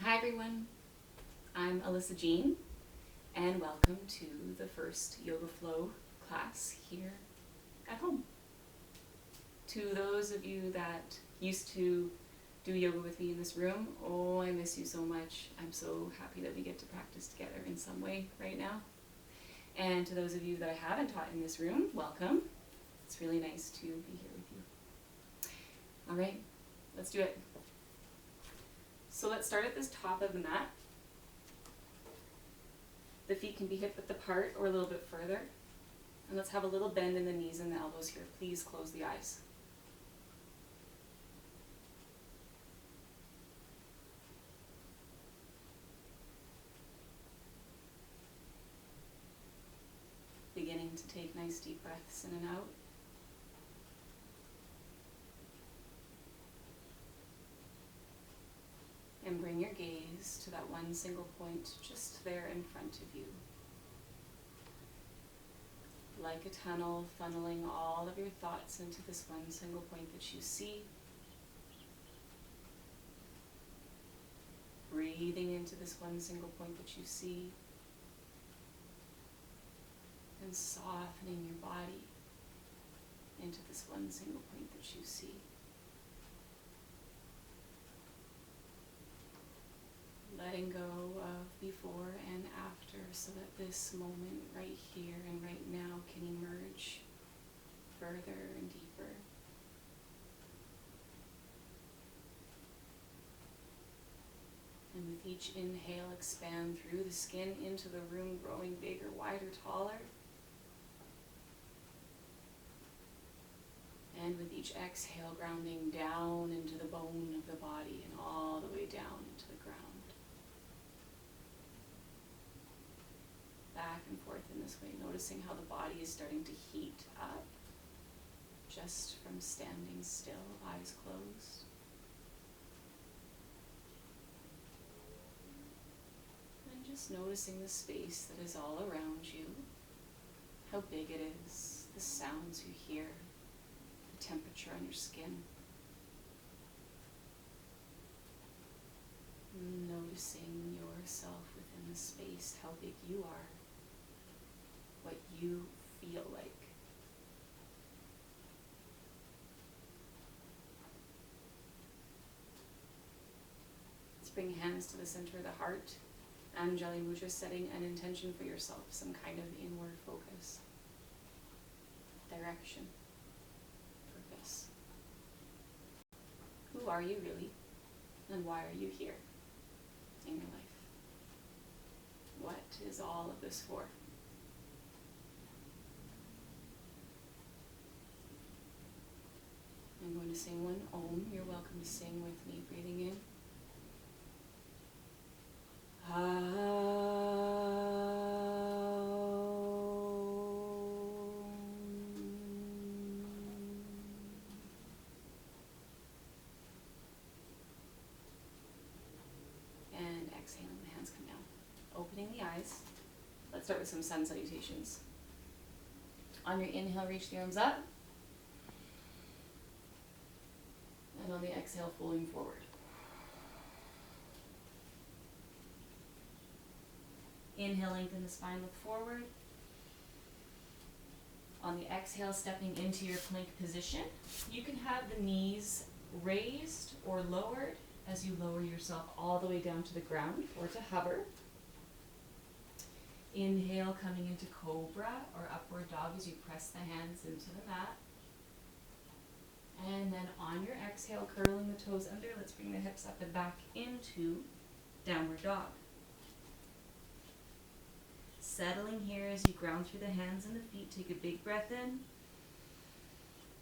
Hi everyone, I'm Alyssa Jean, and welcome to the first Yoga Flow class here at home. To those of you that used to do yoga with me in this room, oh, I miss you so much. I'm so happy that we get to practice together in some way right now. And to those of you that I haven't taught in this room, welcome. It's really nice to be here with you. All right, let's do it. So let's start at this top of the mat. The feet can be hip width apart or a little bit further. And let's have a little bend in the knees and the elbows here. Please close the eyes. Beginning to take nice deep breaths in and out. And bring your gaze to that one single point just there in front of you. Like a tunnel, funneling all of your thoughts into this one single point that you see. Breathing into this one single point that you see. And softening your body into this one single point that you see. Letting go of before and after so that this moment right here and right now can emerge further and deeper. And with each inhale, expand through the skin into the room, growing bigger, wider, taller. And with each exhale, grounding down into the bone of the body and all the way down into the ground. Back and forth in this way, noticing how the body is starting to heat up just from standing still, eyes closed. And just noticing the space that is all around you, how big it is, the sounds you hear, the temperature on your skin. Noticing yourself within the space, how big you are. What you feel like. Let's bring hands to the center of the heart. Anjali Mudra, setting an intention for yourself, some kind of inward focus, direction, purpose. Who are you really? And why are you here in your life? What is all of this for? I'm going to sing one Om. You're welcome to sing with me, breathing in. And exhaling, the hands come down. Opening the eyes. Let's start with some sun salutations. On your inhale, reach the arms up. And on the exhale, folding forward. Inhale, lengthen the spine, look forward. On the exhale, stepping into your plank position. You can have the knees raised or lowered as you lower yourself all the way down to the ground or to hover. Inhale, coming into cobra or upward dog as you press the hands into the mat. And then on your exhale, curling the toes under, let's bring the hips up and back into downward dog. Settling here as you ground through the hands and the feet. Take a big breath in.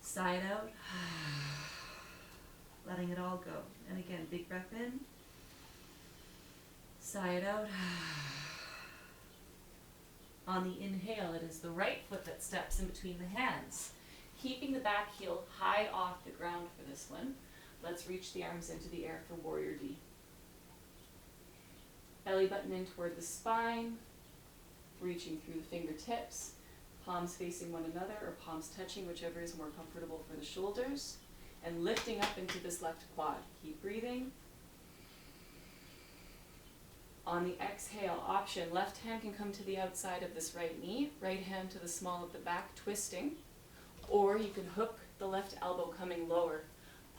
Side out. Letting it all go. And again, big breath in. Side out. On the inhale, it is the right foot that steps in between the hands. Keeping the back heel high off the ground for this one. Let's reach the arms into the air for Warrior D. Belly button in toward the spine. Reaching through the fingertips. Palms facing one another or palms touching, whichever is more comfortable for the shoulders. And lifting up into this left quad. Keep breathing. On the exhale option, left hand can come to the outside of this right knee, right hand to the small of the back, twisting. Or you can hook the left elbow coming lower,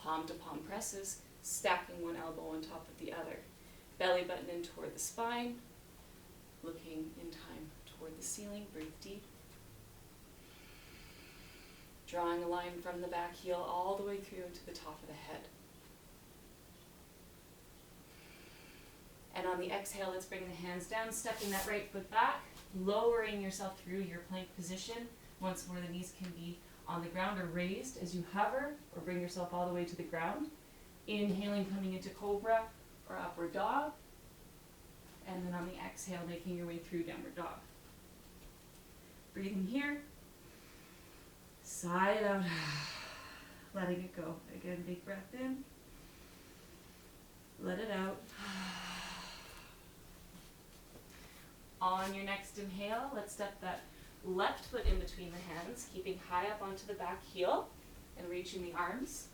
palm to palm presses, stacking one elbow on top of the other. Belly button in toward the spine, looking in time toward the ceiling. Breathe deep. Drawing a line from the back heel all the way through to the top of the head. And on the exhale, let's bring the hands down, stepping that right foot back, lowering yourself through your plank position. Once more, the knees can be on the ground or raised as you hover, or bring yourself all the way to the ground. Inhaling, coming into cobra or upward dog. And then on the exhale, making your way through downward dog. Breathing here. Sigh it out. Letting it go. Again, big breath in. Let it out. On your next inhale, let's step that left foot in between the hands, keeping high up onto the back heel and reaching the arms.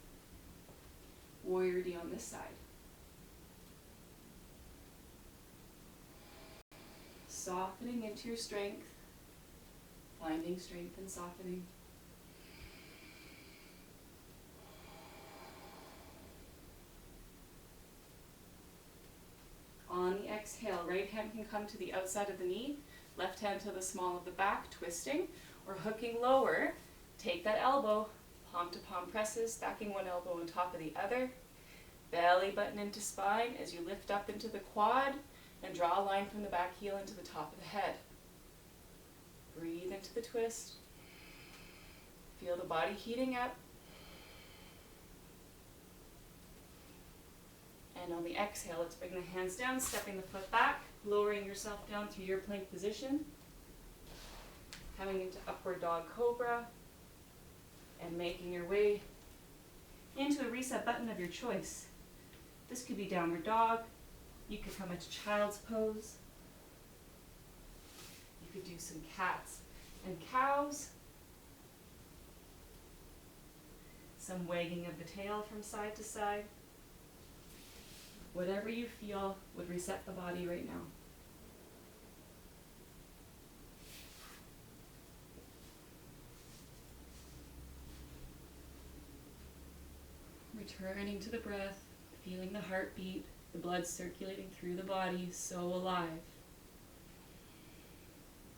Warrior D on this side. Softening into your strength, finding strength and softening. On the exhale, right hand can come to the outside of the knee, left hand to the small of the back, twisting or hooking lower. Take that elbow, palm to palm presses, stacking one elbow on top of the other. Belly button into spine as you lift up into the quad and draw a line from the back heel into the top of the head. Breathe into the twist. Feel the body heating up. And on the exhale, let's bring the hands down, stepping the foot back, lowering yourself down through your plank position. Coming into upward dog cobra. And making your way into a reset button of your choice. This could be downward dog. You could come into child's pose. You could do some cats and cows. Some wagging of the tail from side to side. Whatever you feel would reset the body right now. Returning to the breath, feeling the heartbeat, the blood circulating through the body, so alive.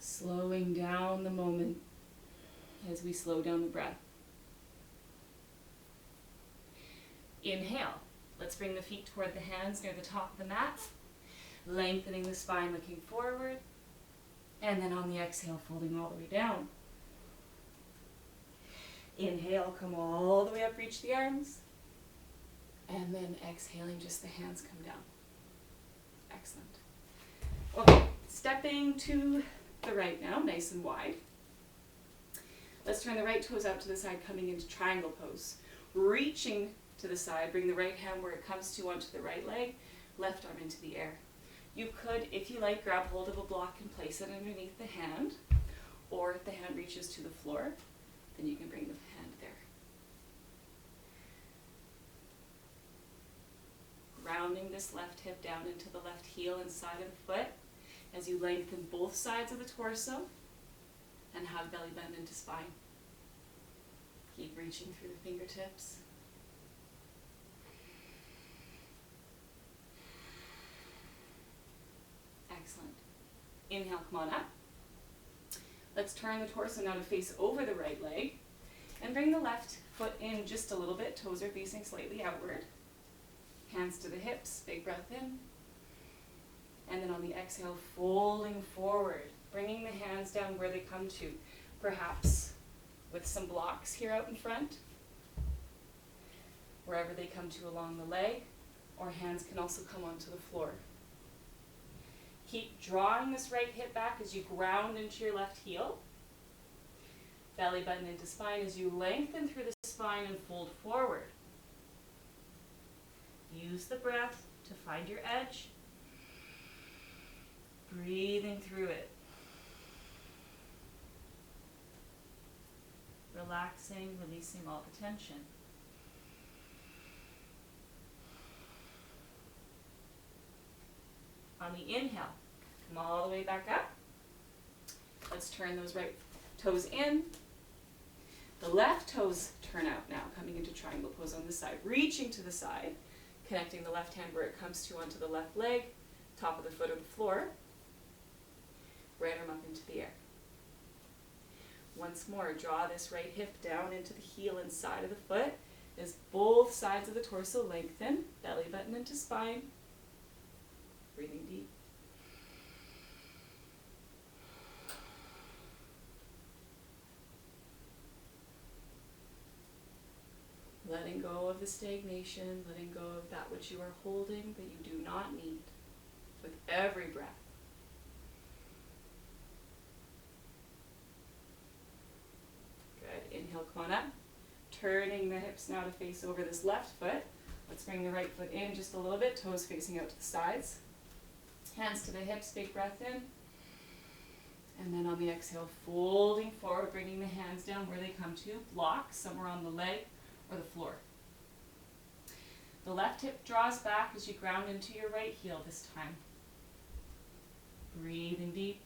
Slowing down the moment as we slow down the breath. Inhale. Let's bring the feet toward the hands near the top of the mat. Lengthening the spine, looking forward. And then on the exhale, folding all the way down. Inhale, come all the way up, reach the arms. And then exhaling, just the hands come down. Excellent. Okay, stepping to the right now, nice and wide. Let's turn the right toes out to the side, coming into triangle pose. Reaching to the side, bring the right hand where it comes to onto the right leg, left arm into the air. You could, if you like, grab hold of a block and place it underneath the hand, or if the hand reaches to the floor, then you can bring the hand there. Rounding this left hip down into the left heel and side of the foot as you lengthen both sides of the torso and hug belly bend into spine. Keep reaching through the fingertips. Excellent. Inhale, come on up. Let's turn the torso now to face over the right leg and bring the left foot in just a little bit. Toes are facing slightly outward. Hands to the hips, big breath in. And then on the exhale, folding forward, bringing the hands down where they come to, perhaps with some blocks here out in front, wherever they come to along the leg, or hands can also come onto the floor. Keep drawing this right hip back as you ground into your left heel. Belly button into spine as you lengthen through the spine and fold forward. Use the breath to find your edge. Breathing through it. Relaxing, releasing all the tension. On the inhale, come all the way back up. Let's turn those right toes in. The left toes turn out now, coming into triangle pose on this side. Reaching to the side, connecting the left hand where it comes to onto the left leg, top of the foot or the floor. Right arm up into the air. Once more, draw this right hip down into the heel and side of the foot as both sides of the torso lengthen, belly button into spine. Breathing deep. Letting go of the stagnation, letting go of that which you are holding that you do not need with every breath. Good. Inhale, come on up. Turning the hips now to face over this left foot. Let's bring the right foot in just a little bit, toes facing out to the sides. Hands to the hips, big breath in. And then on the exhale, folding forward, bringing the hands down where they come to. Block somewhere on the leg or the floor. The left hip draws back as you ground into your right heel this time. Breathing deep.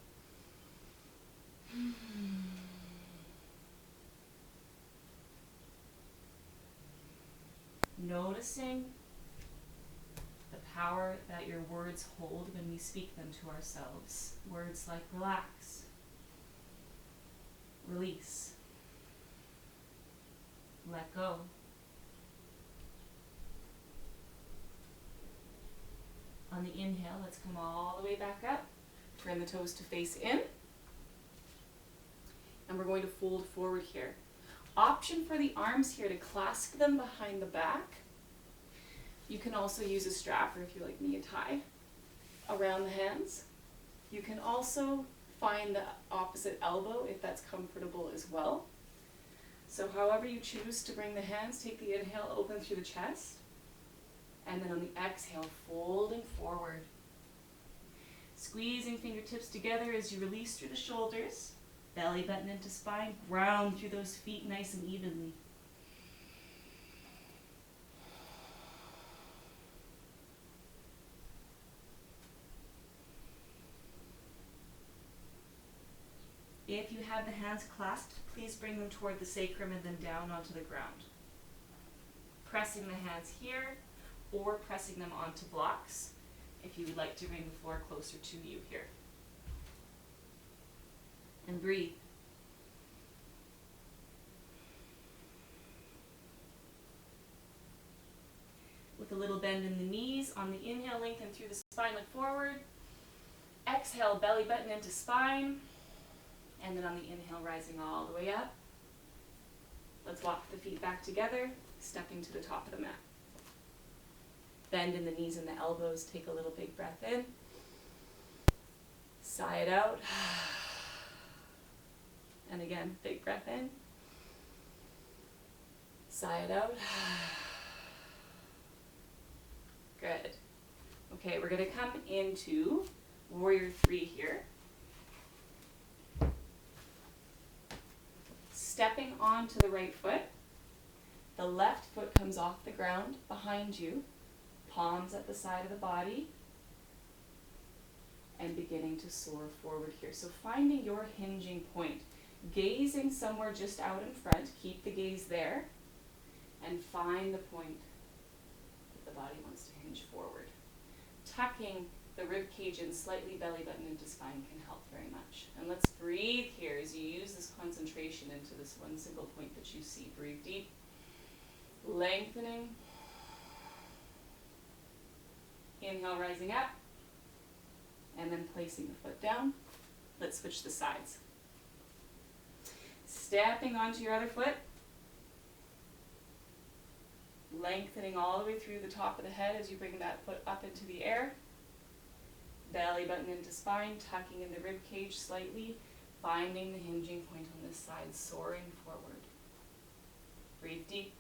Noticing the power that your words hold when we speak them to ourselves. Words like relax, release, let go. On the inhale, let's come all the way back up. Turn the toes to face in. And we're going to fold forward here. Option for the arms here to clasp them behind the back. You can also use a strap, or if you like me, a tie around the hands. You can also find the opposite elbow if that's comfortable as well. So however you choose to bring the hands, take the inhale, open through the chest. And then on the exhale, folding forward. Squeezing fingertips together as you release through the shoulders. Belly button into spine. Ground through those feet nice and evenly. If you have the hands clasped, please bring them toward the sacrum and then down onto the ground. Pressing the hands here, or pressing them onto blocks if you would like to bring the floor closer to you here. And breathe. With a little bend in the knees, on the inhale, lengthen through the spine, look forward. Exhale, belly button into spine. And then on the inhale, rising all the way up. Let's walk the feet back together, stepping to the top of the mat. Bend in the knees and the elbows. Take a little big breath in. Sigh it out. And again, big breath in. Sigh it out. Good. Okay, we're going to come into Warrior 3 here. Stepping onto the right foot. The left foot comes off the ground behind you. Palms at the side of the body. And beginning to soar forward here. So finding your hinging point. Gazing somewhere just out in front. Keep the gaze there. And find the point that the body wants to hinge forward. Tucking the rib cage in slightly, belly button into spine can help very much. And let's breathe here as you use this concentration into this one single point that you see. Breathe deep. Lengthening. Inhale, rising up. And then placing the foot down. Let's switch the sides. Stepping onto your other foot. Lengthening all the way through the top of the head as you bring that foot up into the air. Belly button into spine, tucking in the rib cage slightly, finding the hinging point on this side, soaring forward. Breathe deep.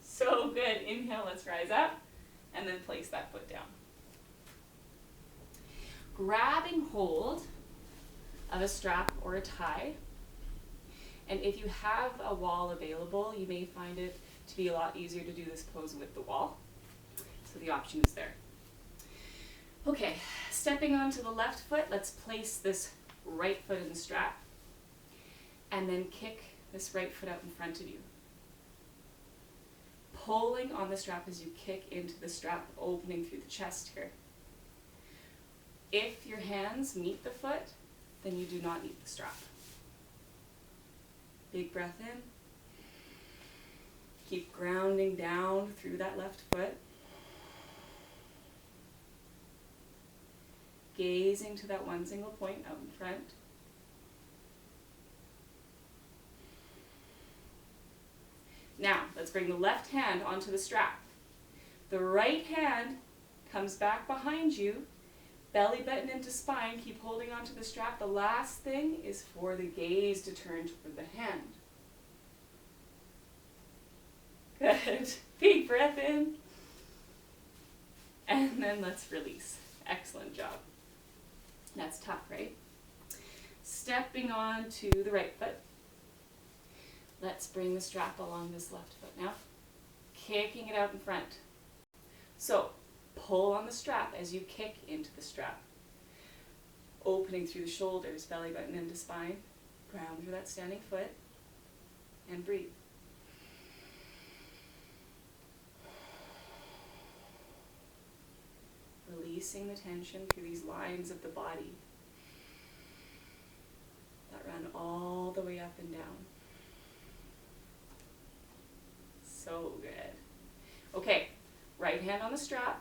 So good. Inhale, let's rise up, and then place that foot down. Grabbing hold of a strap or a tie, And if you have a wall available, you may find it to be a lot easier to do this pose with the wall. So the option is there. Okay, stepping onto the left foot, let's place this right foot in the strap and then kick this right foot out in front of you. Pulling on the strap as you kick into the strap, opening through the chest here. If your hands meet the foot, then you do not need the strap. Big breath in. Keep grounding down through that left foot. Gazing to that one single point out in front. Now, let's bring the left hand onto the strap. The right hand comes back behind you, belly button into spine, keep holding onto the strap. The last thing is for the gaze to turn toward the hand. Good. Big breath in. And then let's release. Excellent job. That's tough, right? Stepping on to the right foot. Let's bring the strap along this left foot now. Kicking it out in front. So, pull on the strap as you kick into the strap. Opening through the shoulders, belly button into spine. Ground through that standing foot. And breathe. Releasing the tension through these lines of the body that run all the way up and down. So good. Okay, right hand on the strap.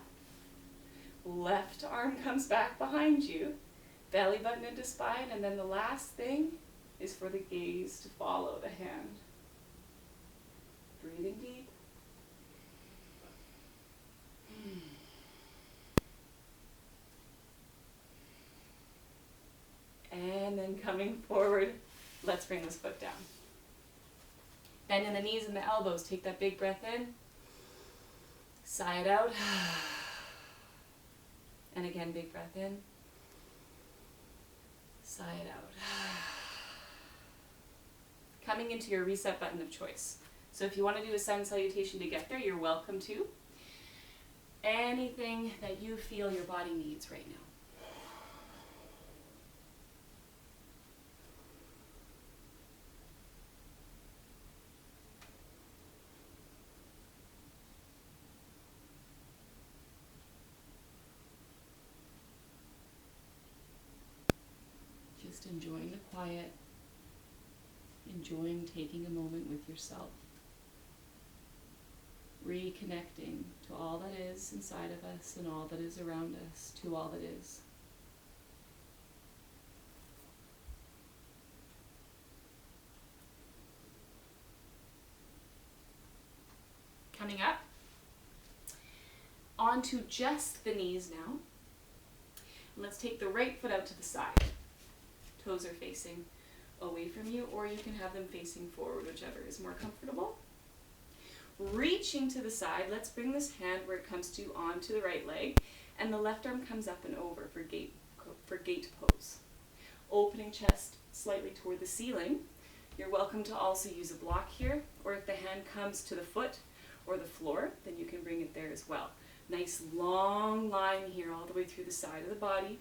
Left arm comes back behind you. Belly button into spine, and then the last thing is for the gaze to follow the hand. Breathing deep. And then coming forward, let's bring this foot down. Bend in the knees and the elbows. Take that big breath in. Sigh it out. And again, big breath in. Sigh it out. Coming into your reset button of choice. So if you want to do a sun salutation to get there, you're welcome to. Anything that you feel your body needs right now. Just enjoying the quiet, enjoying taking a moment with yourself, reconnecting to all that is inside of us and all that is around us, to all that is. Coming up, onto just the knees now. And let's take the right foot out to the side. Toes are facing away from you, or you can have them facing forward, whichever is more comfortable. Reaching to the side, let's bring this hand where it comes to onto the right leg, and the left arm comes up and over for gate pose. Opening chest slightly toward the ceiling. You're welcome to also use a block here, or if the hand comes to the foot or the floor, then you can bring it there as well. Nice long line here all the way through the side of the body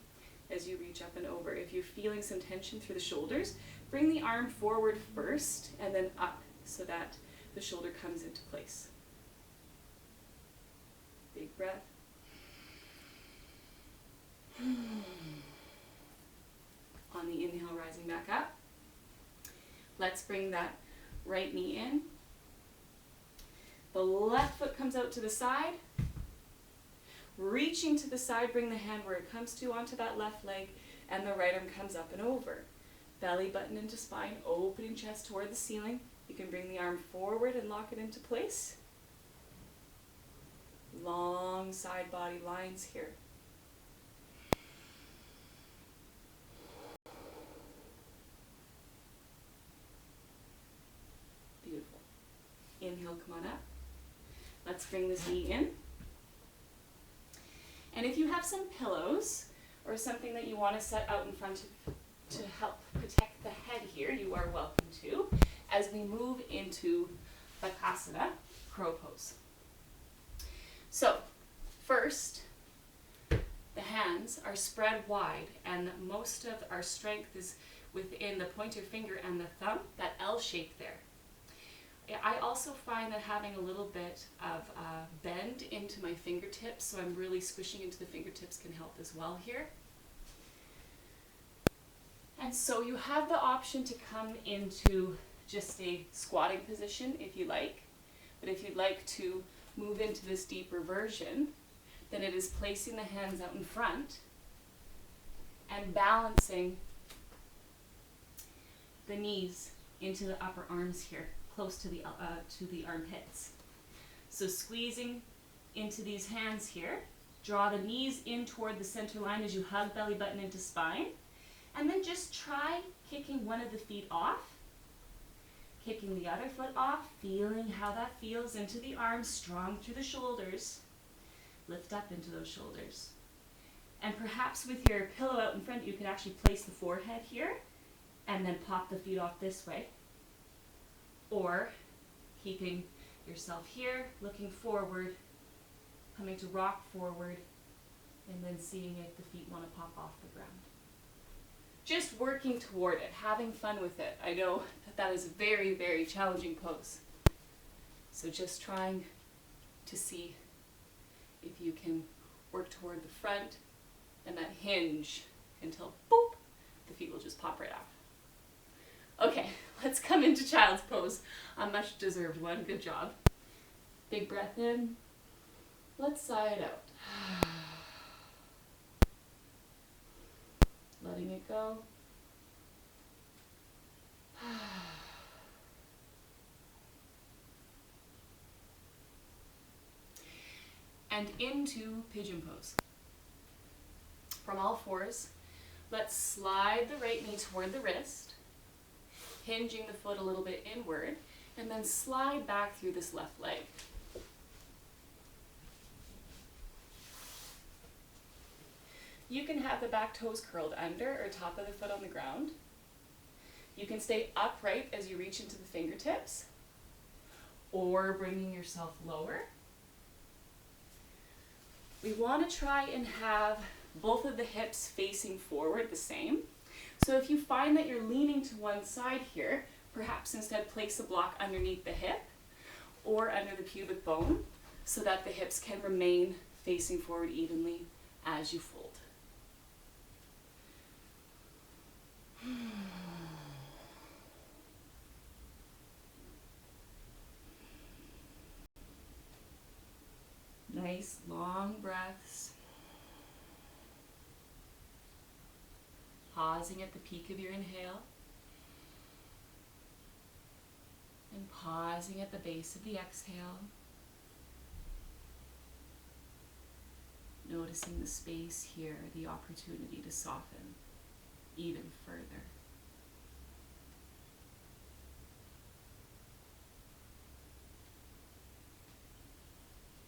as you reach up and over. If you're feeling some tension through the shoulders, bring the arm forward first and then up so that the shoulder comes into place. Big breath. On the inhale, rising back up. Let's bring that right knee in. The left foot comes out to the side. Reaching to the side, bring the hand where it comes to onto that left leg, and the right arm comes up and over. Belly button into spine, opening chest toward the ceiling. You can bring the arm forward and lock it into place. Long side body lines here. Beautiful. Inhale, come on up. Let's bring this knee in. And if you have some pillows or something that you want to set out in front of to help protect the head here, you are welcome to. as we move into Bakasana, crow pose. So, first, the hands are spread wide, and most of our strength is within the pointer finger and the thumb, that L shape there. I also find that having a little bit of bend into my fingertips, so I'm really squishing into the fingertips, can help as well here. And so you have the option to come into just a squatting position if you like, but if you'd like to move into this deeper version, then it is placing the hands out in front and balancing the knees into the upper arms here, close to the armpits. So squeezing into these hands here, draw the knees in toward the center line as you hug belly button into spine, and then just try kicking one of the feet off, kicking the other foot off, feeling how that feels into the arms, strong through the shoulders. Lift up into those shoulders. And perhaps with your pillow out in front, you can actually place the forehead here and then pop the feet off this way. Or keeping yourself here, looking forward, coming to rock forward, and then seeing if the feet want to pop off the ground. Just working toward it, having fun with it. I know that is a very, very challenging pose. So just trying to see if you can work toward the front and that hinge until boop, the feet will just pop right off. Okay, let's come into child's pose. A much deserved one, good job. Big breath in, let's sigh it out. Letting it go. And into pigeon pose. From all fours, let's slide the right knee toward the wrist, hinging the foot a little bit inward, and then slide back through this left leg. You can have the back toes curled under or top of the foot on the ground. You can stay upright as you reach into the fingertips, or bringing yourself lower. We want to try and have both of the hips facing forward the same. So if you find that you're leaning to one side here, perhaps instead place a block underneath the hip or under the pubic bone so that the hips can remain facing forward evenly as you fold. Nice long breaths. Pausing at the peak of your inhale. And pausing at the base of the exhale. Noticing the space here, the opportunity to soften even further.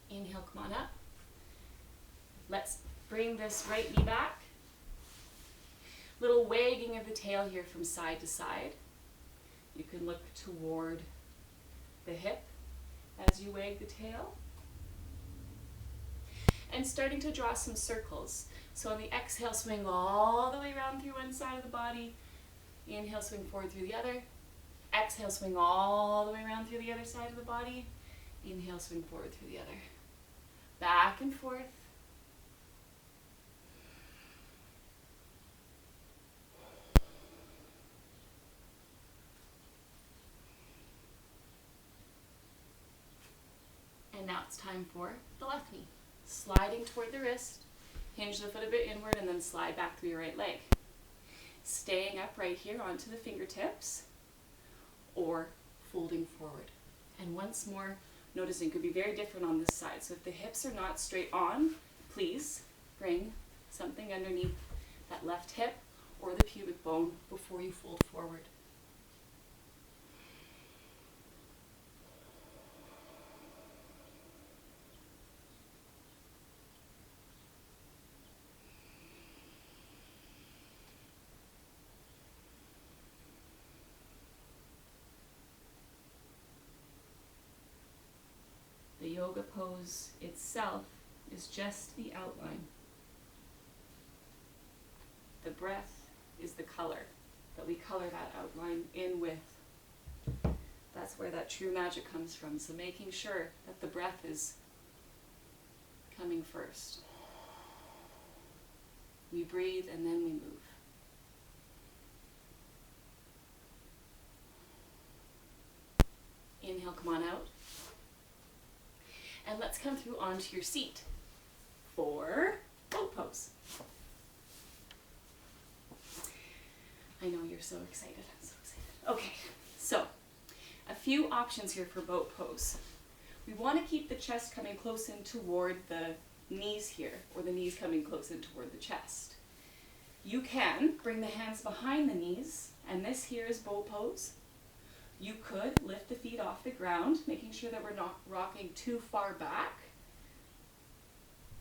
Inhale, come on up. Let's bring this right knee back. Little wagging of the tail here from side to side. You can look toward the hip as you wag the tail. And starting to draw some circles. So on the exhale, swing all the way around through one side of the body. Inhale, swing forward through the other. Exhale, swing all the way around through the other side of the body. Inhale, swing forward through the other. Back and forth. And now it's time for the left knee. Sliding toward the wrist, hinge the foot a bit inward, and then slide back through your right leg. Staying upright here onto the fingertips, or folding forward. And once more, noticing it could be very different on this side. So if the hips are not straight on, please bring something underneath that left hip or the pubic bone before you fold forward. yoga pose itself is just the outline. The breath is the color, that we color that outline in with. That's where that true magic comes from. So making sure that the breath is coming first. We breathe and then we move. Inhale, come on out. And let's come through onto your seat for boat pose. I know you're so excited. I'm so excited. Okay, so a few options here for boat pose. We want to keep the chest coming close in toward the knees here, or the knees coming close in toward the chest. You can bring the hands behind the knees, and this here is boat pose. You could lift the feet off the ground, making sure that we're not rocking too far back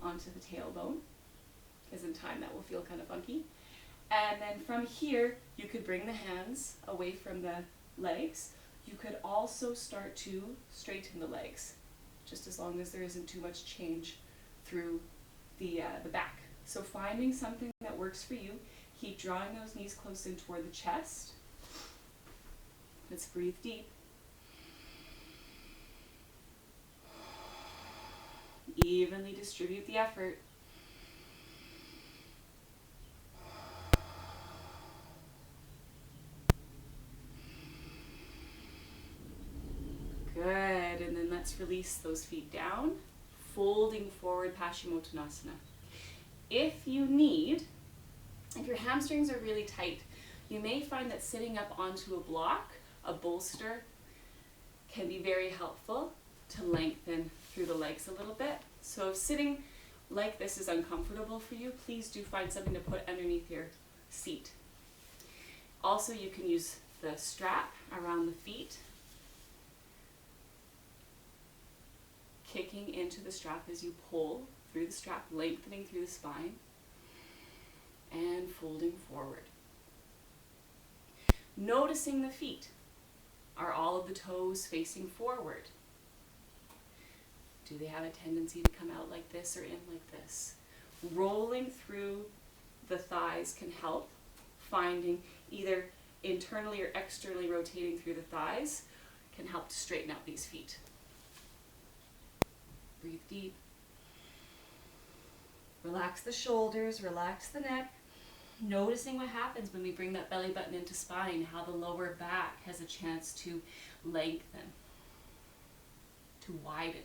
onto the tailbone, because in time that will feel kind of funky. And then from here, you could bring the hands away from the legs. You could also start to straighten the legs, just as long as there isn't too much change through the back. So finding something that works for you, keep drawing those knees close in toward the chest. Let's breathe deep. Evenly distribute the effort. Good, and then let's release those feet down, folding forward, Paschimottanasana. If your hamstrings are really tight, you may find that sitting up onto a block, a bolster, can be very helpful to lengthen through the legs a little bit. So if sitting like this is uncomfortable for you, please do find something to put underneath your seat. Also, you can use the strap around the feet, kicking into the strap as you pull through the strap, lengthening through the spine, and folding forward. Noticing the feet. Are all of the toes facing forward? Do they have a tendency to come out like this or in like this? Rolling through the thighs can help. Finding either internally or externally rotating through the thighs can help to straighten out these feet. Breathe deep. Relax the shoulders, relax the neck. Noticing what happens when we bring that belly button into spine, how the lower back has a chance to lengthen, to widen.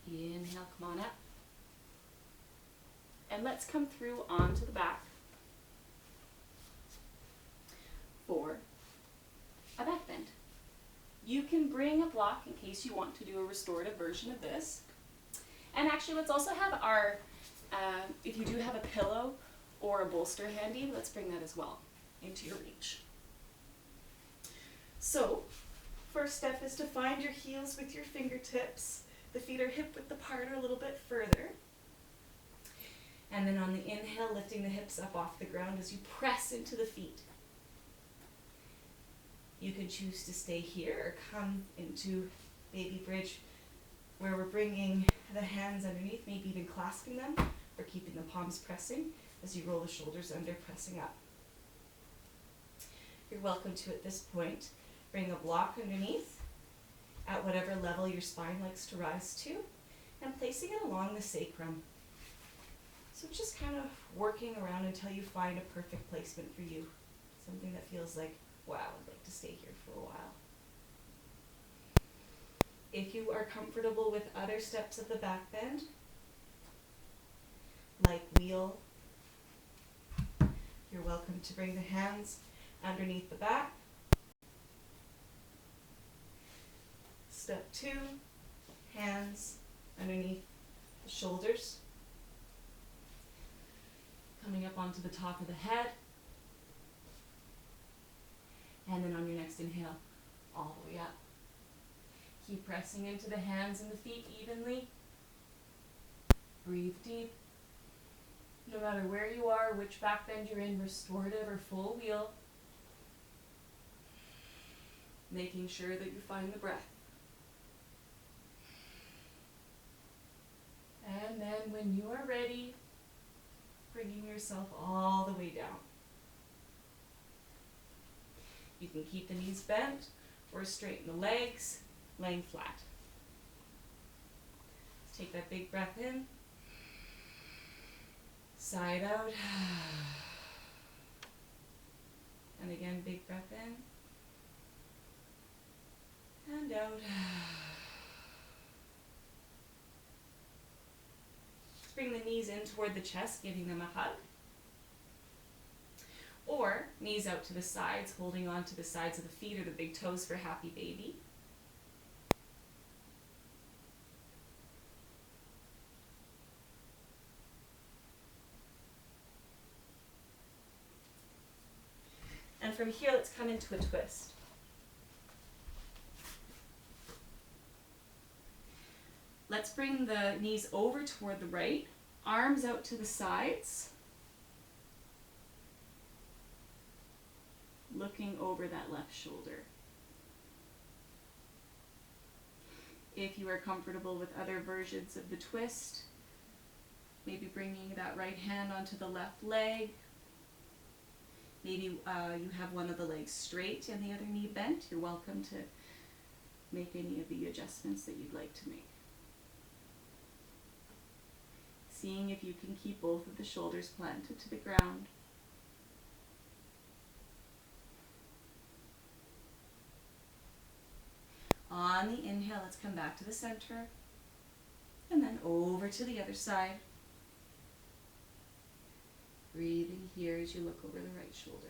Inhale, come on up. And let's come through onto the back for a back bend. You can bring a block in case you want to do a restorative version of this. And actually, let's also have our, if you do have a pillow or a bolster handy, let's bring that as well into your reach. So, first step is to find your heels with your fingertips. The feet are hip width apart or a little bit further. And then on the inhale, lifting the hips up off the ground as you press into the feet. You can choose to stay here or come into baby bridge where we're bringing the hands underneath, maybe even clasping them or keeping the palms pressing as you roll the shoulders under, pressing up. You're welcome to, at this point, bring a block underneath at whatever level your spine likes to rise to and placing it along the sacrum. So just kind of working around until you find a perfect placement for you. Something that feels like, wow, I'd like to stay here for a while. If you are comfortable with other steps of the back bend, like wheel, you're welcome to bring the hands underneath the back. Step 2, hands underneath the shoulders. Coming up onto the top of the head. And then on your next inhale, all the way up. Keep pressing into the hands and the feet evenly. Breathe deep. No matter where you are, which back bend you're in, restorative or full wheel, making sure that you find the breath. And then when you are ready, bringing yourself all the way down. You can keep the knees bent or straighten the legs, laying flat. Let's take that big breath in. Side out. And again, big breath in. And out. Let's bring the knees in toward the chest, giving them a hug. Or knees out to the sides, holding on to the sides of the feet or the big toes for happy baby. And from here, let's come into a twist. Let's bring the knees over toward the right, arms out to the sides, looking over that left shoulder. If you are comfortable with other versions of the twist, maybe bringing that right hand onto the left leg. Maybe you have one of the legs straight and the other knee bent. You're welcome to make any of the adjustments that you'd like to make. Seeing if you can keep both of the shoulders planted to the ground. On the inhale, let's come back to the center. And then over to the other side. Breathing here as you look over the right shoulder.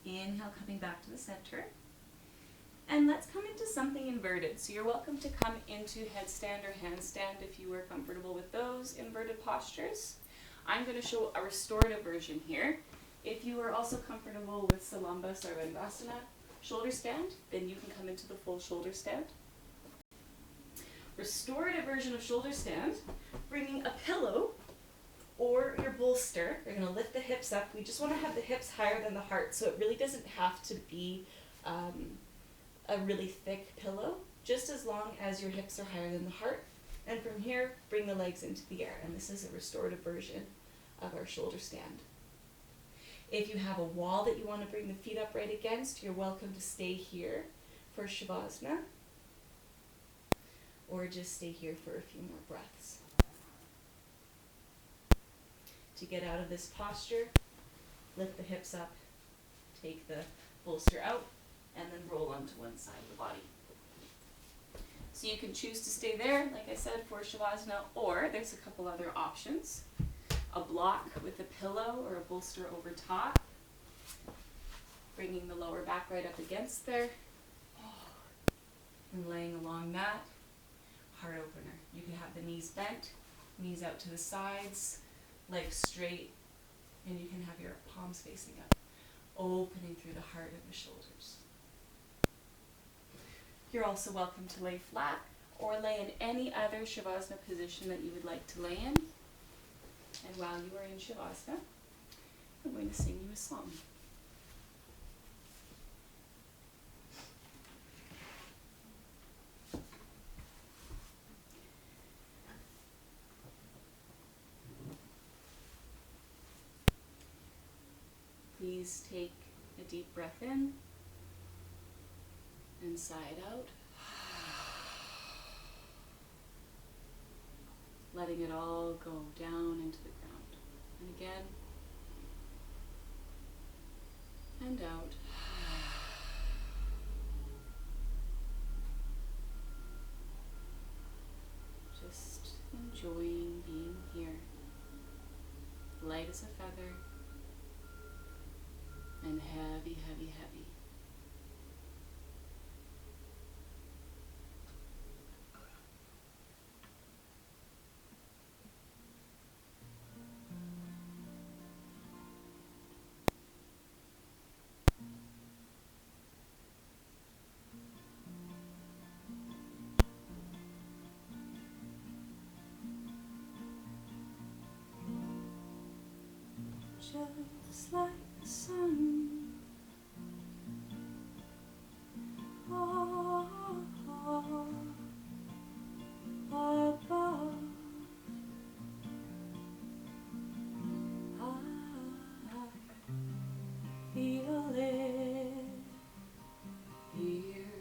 Inhale, coming back to the center. And let's come into something inverted. So you're welcome to come into headstand or handstand if you are comfortable with those inverted postures. I'm going to show a restorative version here. If you are also comfortable with Salamba Sarvandasana shoulder stand, then you can come into the full shoulder stand. Restorative version of shoulder stand, bringing a pillow or your bolster. You're going to lift the hips up. We just want to have the hips higher than the heart, so it really doesn't have to be a really thick pillow, just as long as your hips are higher than the heart. And from here, bring the legs into the air. And this is a restorative version of our shoulder stand. If you have a wall that you want to bring the feet upright against, you're welcome to stay here for Shavasana, or just stay here for a few more breaths. To get out of this posture, lift the hips up, take the bolster out, and then roll onto one side of the body. So you can choose to stay there, like I said, for Shavasana, or there's a couple other options. A block with a pillow or a bolster over top, bringing the lower back right up against there, and laying along that. Heart opener. You can have the knees bent, knees out to the sides, legs straight, and you can have your palms facing up, opening through the heart of the shoulders. You're also welcome to lay flat or lay in any other Shavasana position that you would like to lay in. And while you are in Shavasana, I'm going to sing you a song. Please take a deep breath in and sigh it out, letting it all go down into the ground. And again, and out. enjoying being here, light as a feather, and heavy, heavy, heavy. Just like the sun, oh, above, I feel it here,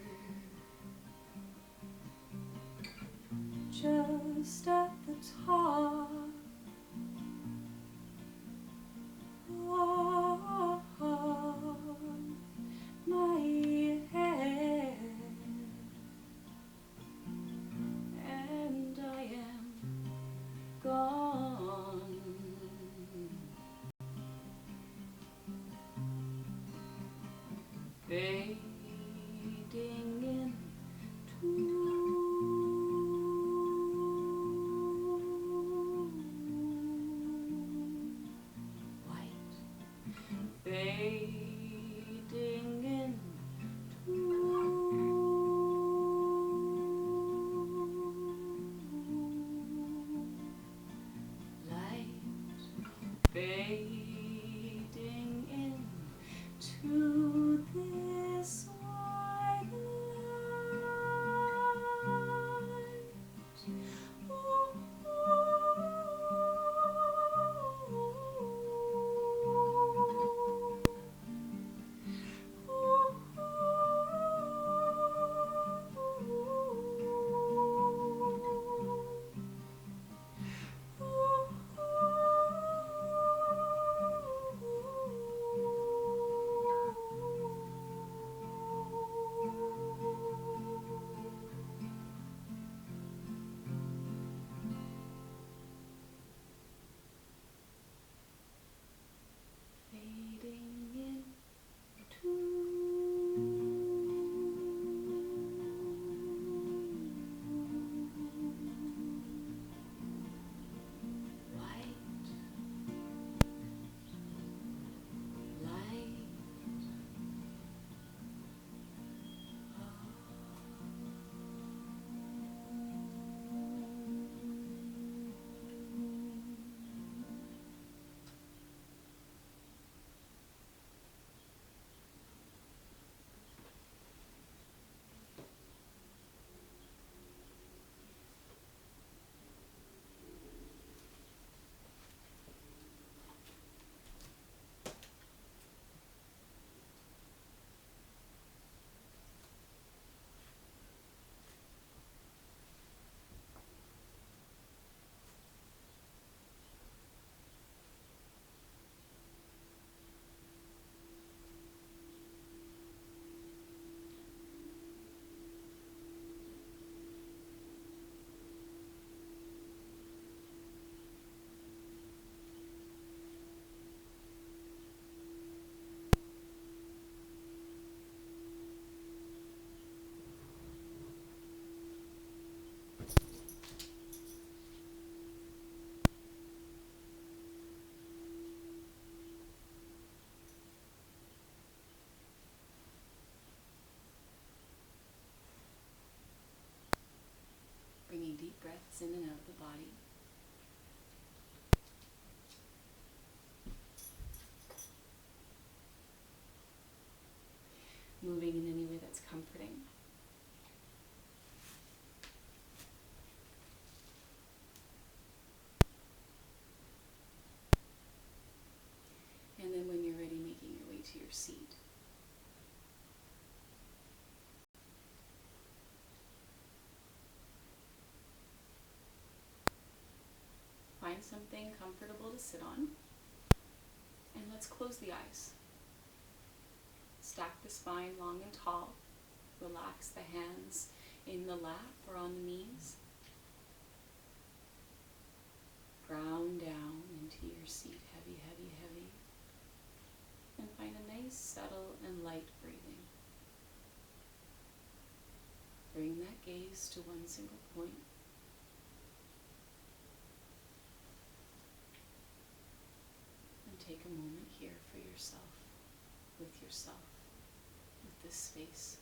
just at the top. My head, and I am gone, fading into white, fading into light, fading into this white light. Oh, fading into white light. Bringing deep breaths in and out of the body. Moving in any way that's comforting. And then when you're ready, making your way to your seat. Find something comfortable to sit on, and let's close the eyes. Stack the spine long and tall. Relax the hands in the lap or on the knees. Ground down into your seat, heavy, heavy, heavy. And find a nice, subtle, and light breathing. Bring that gaze to one single point. And take a moment here for yourself, with this space,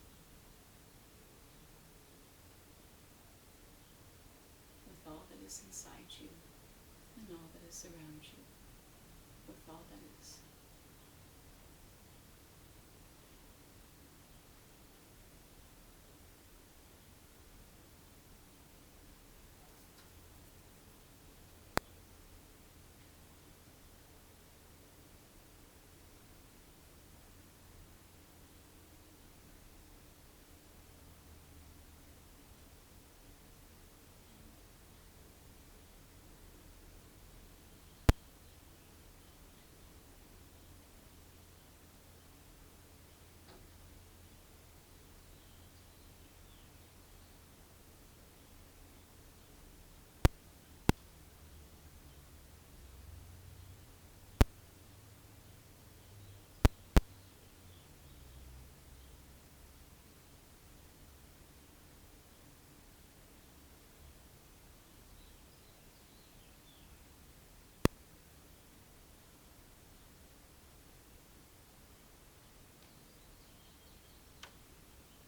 with all that is inside you and all that is around you, with all that is.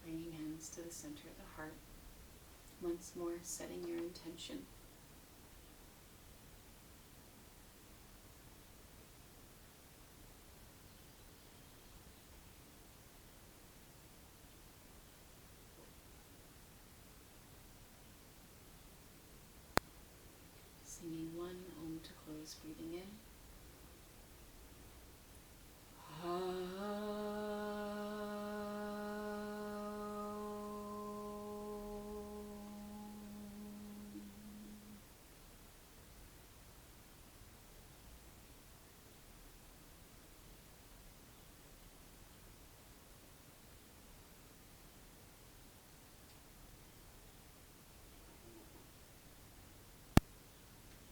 Bringing hands to the center of the heart. Once more, setting your intention. Singing one Om to close, breathing in.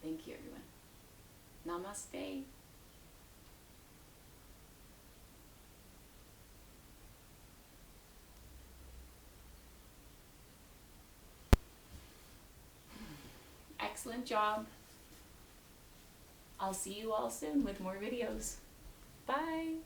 Thank you, everyone. Namaste. Excellent job. I'll see you all soon with more videos. Bye.